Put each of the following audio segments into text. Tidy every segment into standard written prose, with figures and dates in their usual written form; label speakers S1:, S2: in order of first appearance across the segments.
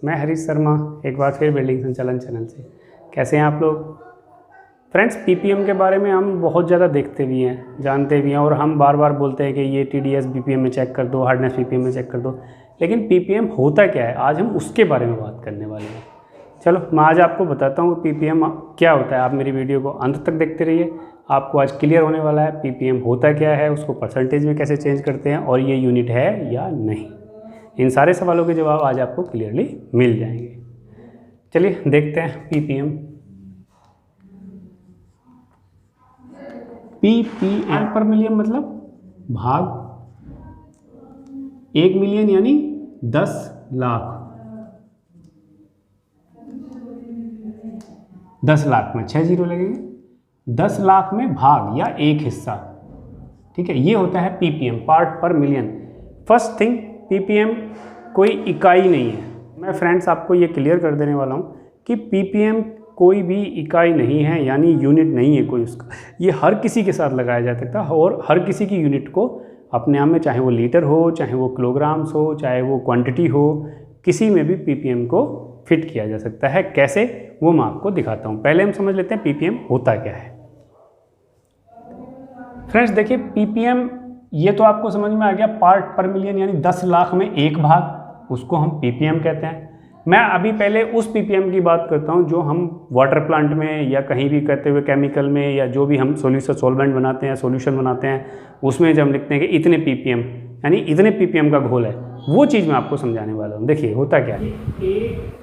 S1: मैं हरीश शर्मा एक बार फिर बिल्डिंग संचालन चैनल से। कैसे हैं आप लोग फ्रेंड्स? पीपीएम के बारे में हम बहुत ज़्यादा देखते भी हैं, जानते भी हैं और हम बार बार बोलते हैं कि ये टीडीएस बीपीएम में चेक कर दो, हार्डनेस पीपीएम में चेक कर दो। लेकिन पीपीएम होता क्या है, आज हम उसके बारे में बात करने वाले हैं। चलो मैं आज आपको बताता हूँ पीपीएम क्या होता है। आप मेरी वीडियो को अंत तक देखते रहिए, आपको आज क्लियर होने वाला है पीपीएम होता क्या है, उसको परसेंटेज में कैसे चेंज करते हैं और ये यूनिट है या नहीं। इन सारे सवालों के जवाब आज आपको क्लियरली मिल जाएंगे। चलिए देखते हैं पीपीएम। पीपीएम पर मिलियन मतलब भाग 1 मिलियन यानी 10 लाख। 10 लाख में 6 जीरो लगेंगे। 10 लाख में भाग या एक हिस्सा, ठीक है, ये होता है पीपीएम, पार्ट पर मिलियन। फर्स्ट थिंग, पीपीएम कोई इकाई नहीं है। मैं फ्रेंड्स आपको ये क्लियर कर देने वाला हूँ कि पीपीएम कोई भी इकाई नहीं है, यानी यूनिट नहीं है कोई उसका। ये हर किसी के साथ लगाया जा सकता है और हर किसी की यूनिट को अपने आप में, चाहे वो लीटर हो, चाहे वो किलोग्राम्स हो, चाहे वो क्वांटिटी हो, किसी में भी पीपीएम को फिट किया जा सकता है। कैसे, वो मैं आपको दिखाता हूँ। पहले हम समझ लेते हैं पीपीएम होता क्या है। फ्रेंड्स देखिए, पीपीएम ये तो आपको समझ में आ गया, पार्ट पर मिलियन यानी 10 लाख में एक भाग, उसको हम पीपीएम कहते हैं। मैं अभी पहले उस पीपीएम की बात करता हूँ जो हम वाटर प्लांट में या कहीं भी कहते हुए केमिकल में, या जो भी हम सॉल्वेंट बनाते हैं, सॉल्यूशन बनाते हैं, उसमें जब हम लिखते हैं कि इतने पीपीएम यानी इतने पीपीएम का घोल है, वो चीज़ मैं आपको समझाने वाला हूँ। देखिए होता क्या है, 1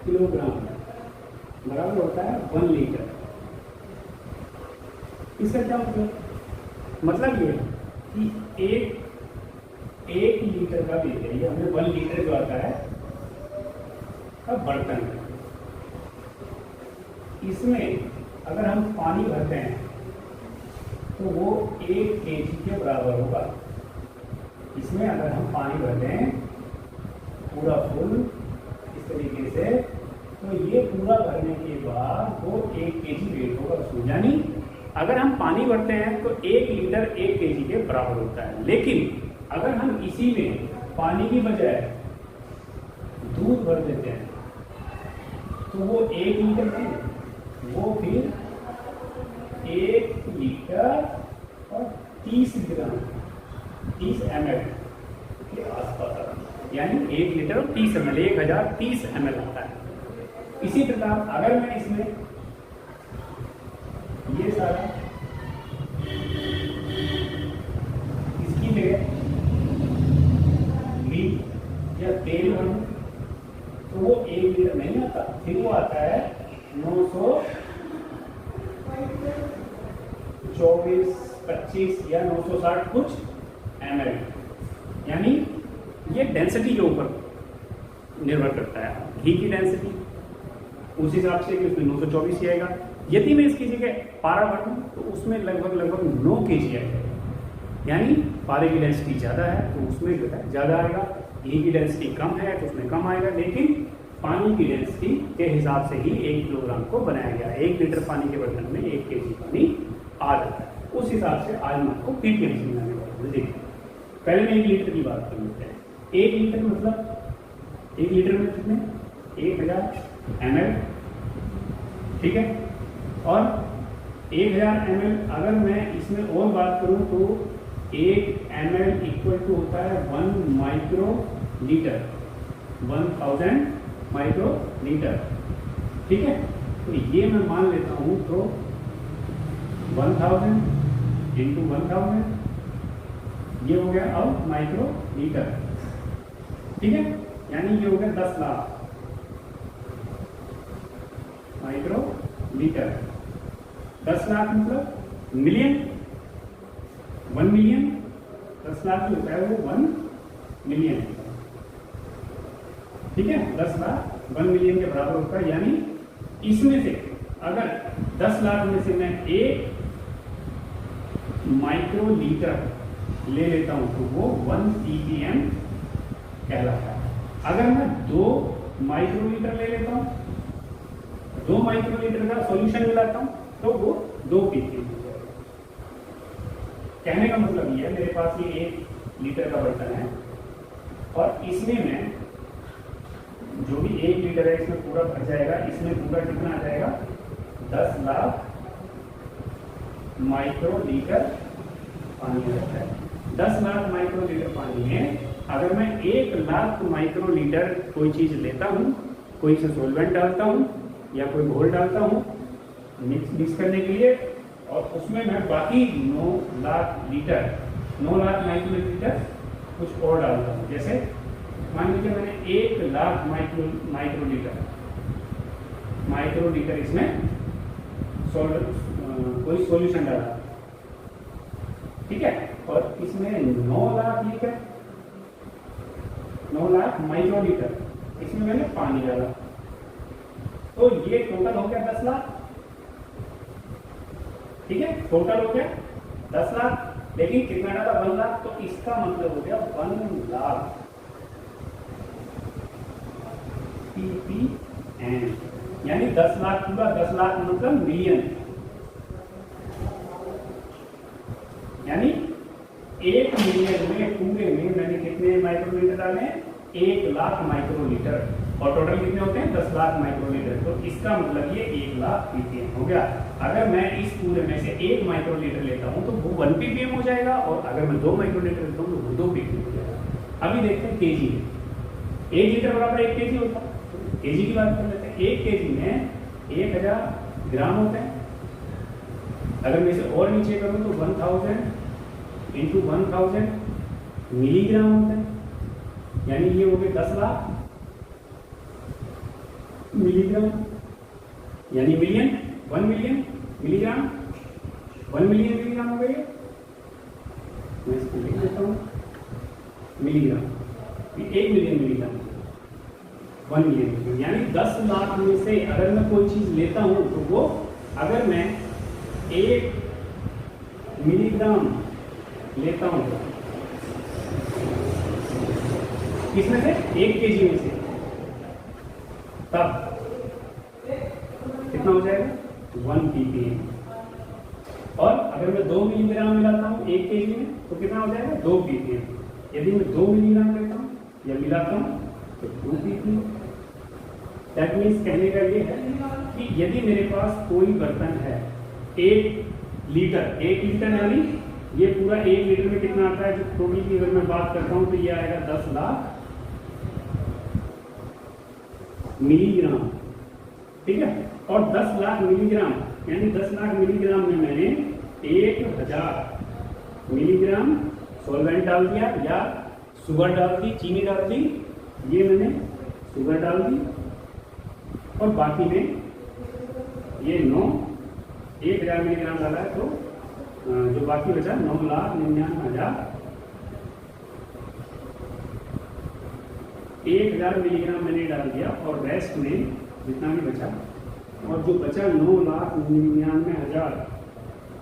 S1: किलोग्राम बराबर होता है 1 लीटर। इसका क्या मतलब ये कि एक लीटर का लेते हैं, ये हमें 1 लीटर जो आता है का बर्तन है, इसमें अगर हम पानी भरते हैं तो वो 1 kg के बराबर होगा। इसमें अगर हम पानी भरते हैं पूरा फुल इस तरीके से, तो ये पूरा भरने के बाद वो 1 kg वेट होगा उसमें। यानी अगर हम पानी भरते हैं तो 1 लीटर 1 kg के बराबर होता है। लेकिन अगर हम इसी में पानी की बजाय दूध भर देते हैं तो वो 1 लीटर थी, वो फिर 1 लीटर और 30 ग्राम 30 ml के आसपास आता है। यानी 1 लीटर और 30 ml 1030 ml आता है। इसी प्रकार अगर मैं इसमें ये सारा इसकी जगह घी या तेल भरूं तो वो 1 लीटर नहीं आता, फिर वो आता है 924-25 या 960 कुछ ml। यानी ये डेंसिटी के ऊपर निर्भर करता है, घी की डेंसिटी उस हिसाब से कि उसमें 924 ही आएगा। यदि मैं इसकी जगह पारा भरूं तो उसमें लगभग 9 kg आएगा। यानी पारे की डेंसिटी ज़्यादा है तो उसमें जो है ज़्यादा आएगा, घी की डेंसिटी कम है तो उसमें कम आएगा। लेकिन पानी की डेंसिटी के हिसाब से ही 1 किलोग्राम को बनाया गया। 1 लीटर पानी के बर्तन में 1 kg पानी आ जाता है। उस हिसाब से आज मैं आपको पीपीएम समझाने वाला हूँ। देखिए पहले मैं 1 लीटर की बात कर लेते हैं। 1 लीटर मतलब 1 लीटर में कितने 1000 ml, ठीक है। और 1000 ml अगर मैं इसमें और बात करूं तो 1 ml इक्वल टू होता है 1 माइक्रो लीटर, 1000 माइक्रो लीटर, ठीक है। तो ये मैं मान लेता हूं तो 1000 इंटू 1000 ये हो गया अब माइक्रो लीटर, ठीक है। यानी ये हो गया 10 लाख माइक्रो लीटर। 10 लाख मतलब मिलियन, 1 मिलियन, 10 लाख जो होता है वो 1 मिलियन, ठीक है। 10 लाख 1 मिलियन के बराबर होता है। यानी इसमें से अगर 10 लाख में से मैं 1 माइक्रो लीटर ले लेता हूं तो वो 1 ppm कहलाता है। अगर मैं 2 माइक्रो लीटर ले लेता हूं, 2 माइक्रो लीटर का सॉल्यूशन मिलाता हूं तो वो 2 ppm। कहने का मतलब ये है, मेरे पास ये 1 लीटर का बर्तन है और इसमें मैं जो भी 1 लीटर है इसमें पूरा भर जाएगा, इसमें पूरा कितना आ जाएगा 10 लाख माइक्रो लीटर पानी रहता है। 10 लाख माइक्रो लीटर पानी में अगर मैं 1 लाख माइक्रो लीटर कोई चीज़ लेता हूँ, कोई से सोलवेंट डालता हूँ या कोई घोल डालता हूँ मिक्स करने के लिए, और उसमें मैं बाकी 9 लाख माइक्रो लीटर कुछ और डालता हूँ। जैसे मान लीजिए मैंने 1 लाख माइक्रो लीटर इसमें कोई सॉल्यूशन डाला, ठीक है, और इसमें 9 लाख माइक्रो लीटर इसमें मैंने पानी डाला, तो ये टोटल हो गया 10 लाख, ठीक है, टोटल हो गया 10 लाख। लेकिन कितना डाला 1 लाख, तो इसका मतलब हो गया 1 लाख ppm, यानी 10 लाख पूरा, 10 लाख मतलब मिलियन, यानी 1 मिलियन में पूरे में मैंने कितने माइक्रो लीटर डाले हैं 1 लाख माइक्रो लीटर, और टोटल कितने होते हैं 10 लाख माइक्रो लीटर, तो इसका मतलब ये 1 लाख ppm हो गया। अगर मैं इस पूरे में से 1 माइक्रो लीटर लेता हूं तो वो 1 ppm हो जाएगा, और अगर मैं 2 माइक्रो लीटर लेता हूं तो वो 2 ppm हो जाएगा। अभी देखते हैं केजी में, 1 लीटर बराबर 1 केजी होता है, केजी की बात कर लेते हैं। 1 केजी में 1000 ग्राम होते हैं। अगर मैं इसे और नीचे करूं तो 1000 इंटू 1000 मिलीग्राम होते हैं, यानी ये हो गए 10 लाख मिलीग्राम, यानी million, 1 million milligram, 1 million milligram हो गए। मैं इसको लिख देता हूँ मिलीग्राम, 1 मिलियन मिलीग्राम, 1 मिलियन, यानी 10 लाख में से अगर मैं कोई चीज लेता हूं तो वो, अगर मैं 1 मिलीग्राम लेता हूं इसमें से 1 केजी में से, तब कितना हो जाएगा 1 ppm, और अगर मैं 2 मिलीग्राम मिलाता हूँ 1 केजी में तो कितना हो जाएगा 2 ppm। यदि मैं 2 मिलीग्राम लेता हूँ या मिलाता हूँ तो 2 ppm। दैट मीन्स कहने का ये है कि यदि मेरे पास कोई बर्तन है 1 लीटर यानी ये पूरा 1 लीटर में कितना आता है, जो टोटल की अगर मैं बात करता हूँ तो ये आएगा 10 लाख मिलीग्राम, ठीक है, और 10 लाख मिलीग्राम यानी 10 लाख मिलीग्राम में मैंने 1000 मिलीग्राम सॉल्वेंट डाल दिया, या शुगर डाल दी, चीनी डाल दी, ये मैंने शुगर डाल दी, और बाकी में ये 1000 मिलीग्राम डाला है, तो जो बाकी बचा 9,99,000 1000 मिलीग्राम मैंने डाल दिया, और रेस्ट में जितना भी बचा, और जो बचा 9,99,000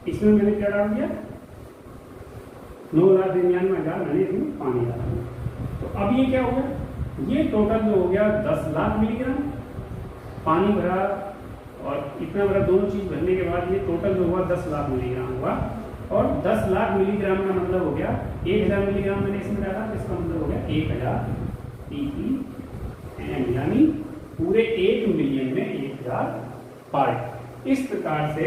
S1: इसमें मैंने क्या डाल दिया 9,99,000 मैंने इसमें पानी डाल दिया। तो अब ये क्या हो गया, ये टोटल जो हो गया 10 लाख मिलीग्राम पानी भरा, और इतना बड़ा दोनों चीज भरने के बाद ये टोटल जो हुआ 10 लाख मिलीग्राम हुआ, और 10 लाख मिलीग्राम का मतलब हो गया 1000 मिलीग्राम मैंने इसमें डाला, इसका मतलब हो गया 1000 ppm, यानी पूरे 1 मिलियन में 1000 पार्ट। इस प्रकार से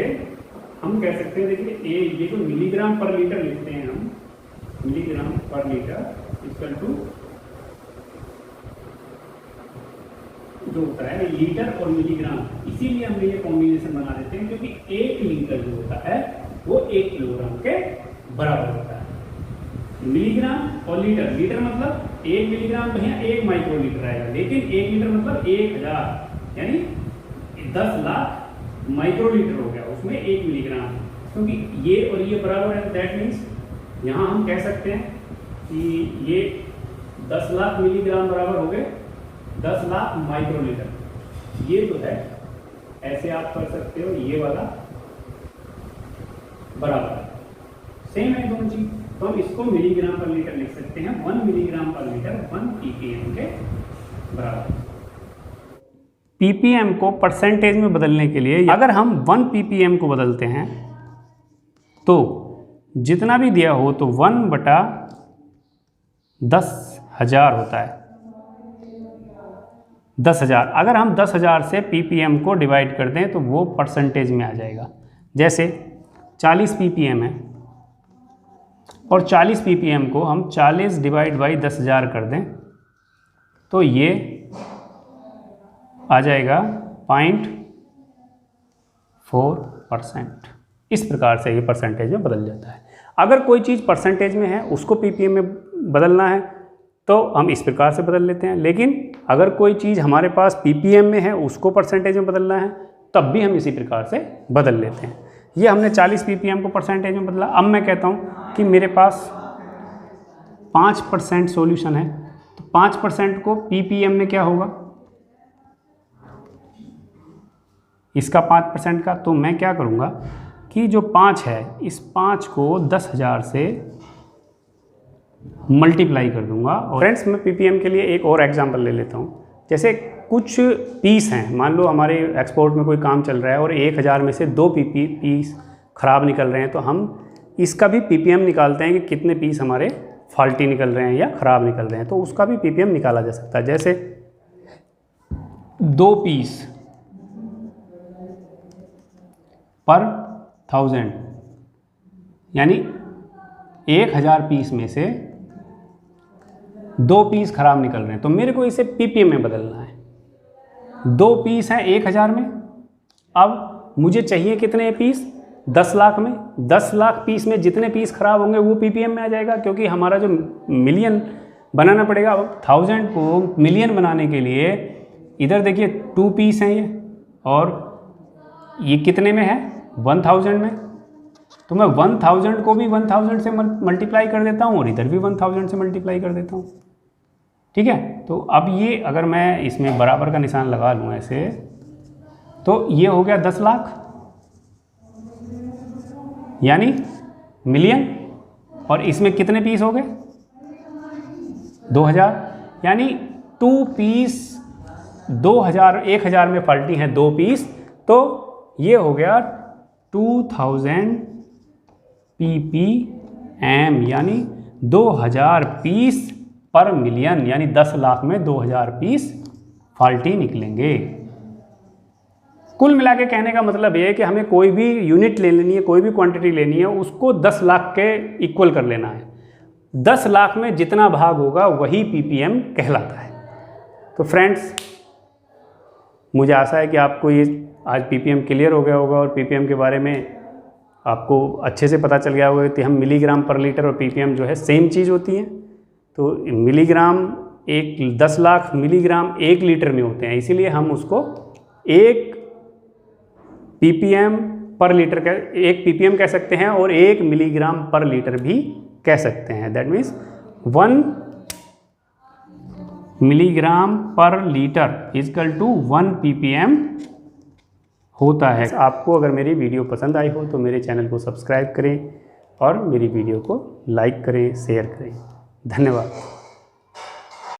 S1: हम कह सकते हैं, देखिए ये जो मिलीग्राम पर लीटर लिखते हैं हम, मिलीग्राम पर लीटर इक्वल टू जो होता है लीटर और मिलीग्राम, इसीलिए हम ये कॉम्बिनेशन बना देते हैं, क्योंकि 1 लीटर जो होता है वो 1 किलोग्राम के बराबर होता है। मिलीग्राम और लीटर मतलब 1 मिलीग्राम तो यहाँ 1 माइक्रो लीटर आएगा, लेकिन 1 लीटर मतलब 1000, यानी 10 लाख माइक्रो लीटर हो गया, उसमें 1 मिलीग्राम, क्योंकि ये और ये बराबर है। दैट मीन्स यहाँ हम कह सकते हैं कि ये 10 लाख मिलीग्राम बराबर हो गए 10 लाख माइक्रो लीटर। ये जो है ऐसे आप कर सकते हो, ये वाला बराबर सेम है दोनों चीज, तो हम इसको मिलीग्राम पर लीटर लिख सकते हैं। 1 मिलीग्राम पर लीटर 1 ppm के बराबर।
S2: ppm को परसेंटेज में बदलने के लिए अगर हम 1 ppm को बदलते हैं तो जितना भी दिया हो तो 1/10,000 होता है। 10,000, अगर हम 10,000 से ppm को डिवाइड कर दें तो वो परसेंटेज में आ जाएगा। जैसे 40 ppm है और 40 ppm को हम 40 डिवाइड बाई 10,000 कर दें तो ये आ जाएगा 0.4%। इस प्रकार से ये परसेंटेज में बदल जाता है। अगर कोई चीज़ परसेंटेज में है उसको ppm में बदलना है तो हम इस प्रकार से बदल लेते हैं, लेकिन अगर कोई चीज़ हमारे पास ppm में है उसको परसेंटेज में बदलना है तब भी हम इसी प्रकार से बदल लेते हैं। ये हमने 40 ppm को परसेंटेज में बदला। अब मैं कहता हूँ कि मेरे पास 5% सॉल्यूशन है, तो 5% को ppm में क्या होगा, इसका 5% का, तो मैं क्या करूँगा कि जो 5 है इस 5 को 10,000 से मल्टीप्लाई कर दूंगा। और फ्रेंड्स मैं ppm के लिए एक और एग्जांपल ले लेता हूँ। जैसे कुछ पीस हैं, मान लो हमारे एक्सपोर्ट में कोई काम चल रहा है और 1,000 में से 2 पीस ख़राब निकल रहे हैं, तो हम इसका भी ppm निकालते हैं कि कितने पीस हमारे फॉल्टी निकल रहे हैं या ख़राब निकल रहे हैं, तो उसका भी ppm निकाला जा सकता है। जैसे 2 पीस पर 1000, यानी 1,000 पीस में से 2 पीस खराब निकल रहे हैं, तो मेरे को इसे ppm में बदलना है। 2 पीस हैं 1,000 में, अब मुझे चाहिए कितने पीस, 10 लाख में। 10 लाख पीस में जितने पीस खराब होंगे वो ppm में आ जाएगा, क्योंकि हमारा जो मिलियन बनाना पड़ेगा। अब 1000 को मिलियन बनाने के लिए इधर देखिए 2 पीस हैं ये, और ये कितने में है, 1000 में, तो मैं 1000 को भी 1000 से मल्टीप्लाई कर देता हूँ और इधर भी 1000 से मल्टीप्लाई कर देता हूँ। ठीक है, तो अब ये अगर मैं इसमें बराबर का निशान लगा लूँ ऐसे, तो ये हो गया 10 लाख यानी मिलियन, और इसमें कितने पीस हो गए, 2000, यानी 2 पीस 2000, 1000 में फॉल्टी है 2 पीस, तो ये हो गया 2000 ppm, यानी 2000 पीस पर मिलियन, यानी 10 लाख में 2000 पीस फॉल्टी निकलेंगे। कुल मिला के कहने का मतलब ये है कि हमें कोई भी यूनिट ले लेनी है, कोई भी क्वांटिटी लेनी है, उसको 10 लाख के इक्वल कर लेना है। 10 लाख में जितना भाग होगा वही ppm कहलाता है। तो फ्रेंड्स, मुझे आशा है कि आपको ये आज ppm क्लियर हो गया होगा और ppm के बारे में आपको अच्छे से पता चल गया होगा कि हम मिलीग्राम पर लीटर और ppm जो है सेम चीज़ होती है। तो मिलीग्राम 10 लाख मिलीग्राम 1 लीटर में होते हैं, इसीलिए हम उसको 1 ppm पर लीटर एक ppm कह सकते हैं और 1 मिलीग्राम पर लीटर भी कह सकते हैं। दैट मीन्स 1 मिलीग्राम पर लीटर इजकल टू 1 ppm होता है। आपको अगर मेरी वीडियो पसंद आई हो तो मेरे चैनल को सब्सक्राइब करें और मेरी वीडियो को लाइक करें, शेयर करें। धन्यवाद।